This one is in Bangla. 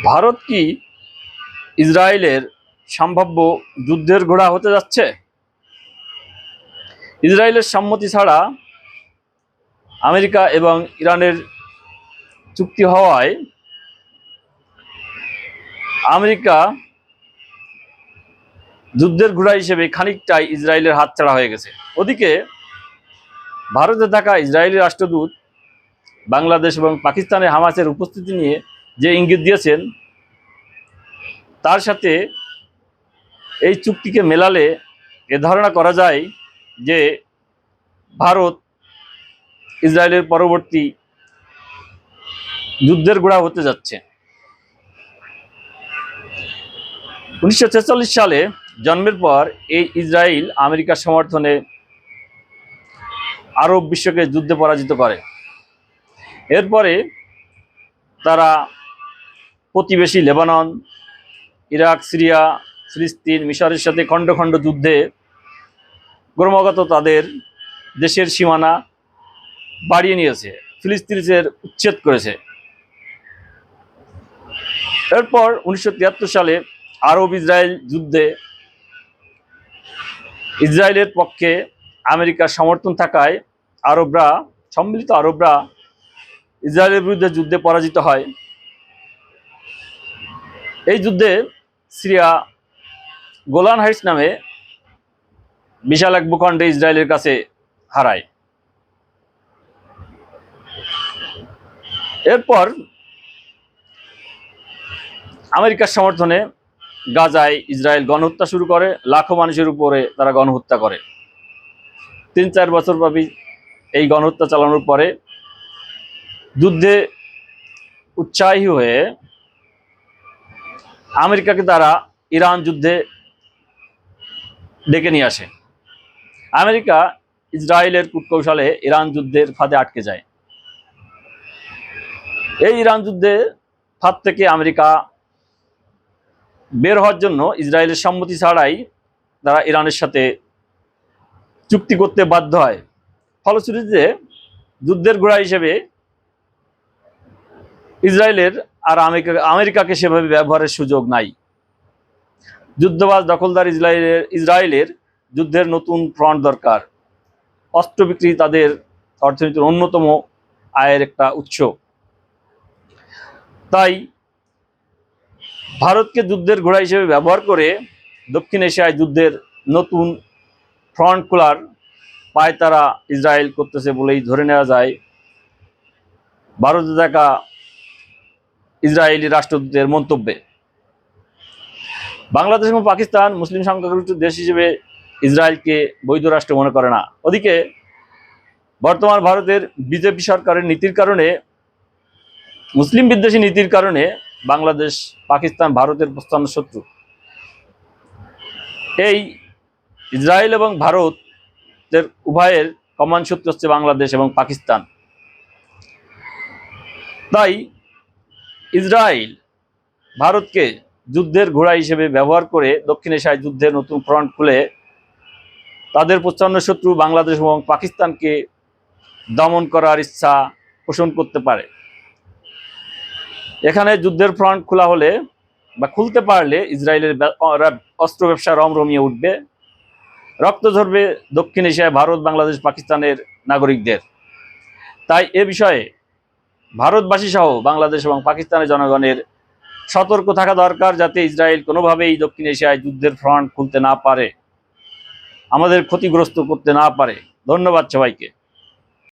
ভারত কি ইসরায়েলের সম্ভাব্য যুদ্ধের ঘোড়া হতে যাচ্ছে? ইসরায়েলের সম্মতি ছাড়া আমেরিকা এবং ইরানের চুক্তি হওয়ায় আমেরিকা যুদ্ধের ঘোড়া হিসেবে খানিকটাই ইসরায়েলের হাতছাড়া হয়ে গেছে। ওদিকে ভারতে থাকা ইসরায়েলি রাষ্ট্রদূত বাংলাদেশ এবং পাকিস্তানে হামাসের উপস্থিতি নিয়ে যে ইঙ্গিত দিয়েছেন, তার সাথে এই চুক্তিকে মেলালে এ ধারণা করা যায় যে ভারত ইসরায়েলের পরবর্তী যুদ্ধের ঘোড়া হতে যাচ্ছে। 1946 সালে জন্মের পর এই ইসরায়েল আমেরিকার সমর্থনে আরব বিশ্বকে যুদ্ধে পরাজিত করে। এরপরে তারা প্রতিবেশী লেবানন, ইরাক, সিরিয়া, ফিলিস্তিন, মিশরের সাথে খণ্ড খণ্ড যুদ্ধে ক্রমাগত তাদের দেশের সীমানা বাড়িয়ে নিয়েছে, ফিলিস্তিনিদের উচ্ছেদ করেছে। এরপর 1973 সালে আরব ইসরায়েল যুদ্ধে ইসরায়েলের পক্ষে আমেরিকার সমর্থন থাকায় সম্মিলিত আরবরা ইসরায়েলের বিরুদ্ধে যুদ্ধে পরাজিত হয়। এই যুদ্ধে সিরিয়া গোলান হাইটস নামে বিশাল এক ভূখণ্ডে ইসরায়েলের কাছে হারায়। এরপর আমেরিকার সমর্থনে গাজায় ইসরায়েল গণহত্যা শুরু করে, লাখো মানুষের উপরে তারা গণহত্যা করে। 3-4 বছর ব্যাপী এই গণহত্যা চালানোর পরে যুদ্ধে উৎসাহী হয়ে আমেরিকাকে তারা ইরান যুদ্ধে ডেকে নিয়ে আসে। আমেরিকা ইসরায়েলের কূটকৌশলে ইরান যুদ্ধের ফাঁদে আটকে যায়। এই ইরান যুদ্ধের ফাঁদ থেকে আমেরিকা বের হওয়ার জন্য ইসরায়েলের সম্মতি ছাড়াই তারা ইরানের সাথে চুক্তি করতে বাধ্য হয়। ফলশ্রুতিতে যুদ্ধের ঘোড়া হিসেবে ইসরায়েলের আর আমেরিকাকে সেভাবে ব্যবহারের সুযোগ নাই। যুদ্ধবাজ দখলদার ইসরায়েলের যুদ্ধের নতুন ফ্রন্ট দরকার। অস্ত্র বিক্রি তাদের অর্থনীতির অন্যতম আয়ের একটা উৎস। তাই ভারতকে যুদ্ধের ঘোড়া হিসেবে ব্যবহার করে দক্ষিণ এশিয়ায় যুদ্ধের নতুন ফ্রন্ট খোলার পায়তারা ইসরায়েল করতেছে বলেই ধরে নেওয়া যায় ভারতে থাকা ইসরায়েলি রাষ্ট্রদূতের মন্তব্যে। বাংলাদেশ এবং পাকিস্তান মুসলিম সংখ্যাগরিষ্ঠ দেশ হিসেবে ইসরায়েলকে বৈধ রাষ্ট্র মনে করে না। ওদিকে বর্তমান ভারতের বিজেপি সরকারের নীতির কারণে, মুসলিম বিদ্বেষী নীতির কারণে বাংলাদেশ, পাকিস্তান ভারতের প্রধান শত্রু। এই ইসরায়েল এবং ভারতের উভয়ের কমন শত্রু হচ্ছে বাংলাদেশ এবং পাকিস্তান। তাই ইসরায়েল ভারতকে যুদ্ধের ঘোড়া হিসেবে ব্যবহার করে দক্ষিণ এশিয়ায় যুদ্ধের নতুন ফ্রন্ট খুলে তাদের প্রচ্ছন্ন শত্রু বাংলাদেশ এবং পাকিস্তানকে দমন করার ইচ্ছা পোষণ করতে পারে। এখানে যুদ্ধের ফ্রন্ট খোলা হলে বা খুলতে পারলে ইসরায়েলের অস্ত্র ব্যবসা রমরমিয়ে উঠবে, রক্ত ঝরবে দক্ষিণ এশিয়ায় ভারত, বাংলাদেশ, পাকিস্তানের নাগরিকদের। তাই এ বিষয়ে ভারতবাসী সহ বাংলাদেশ এবং পাকিস্তানের জনগণের সতর্ক থাকা দরকার, যাতে ইসরায়েল কোনোভাবেই দক্ষিণ এশিয়ায় যুদ্ধের ফ্রন্ট খুলতে না পারে, আমাদের ক্ষতিগ্রস্ত করতে না পারে। ধন্যবাদ সবাইকে।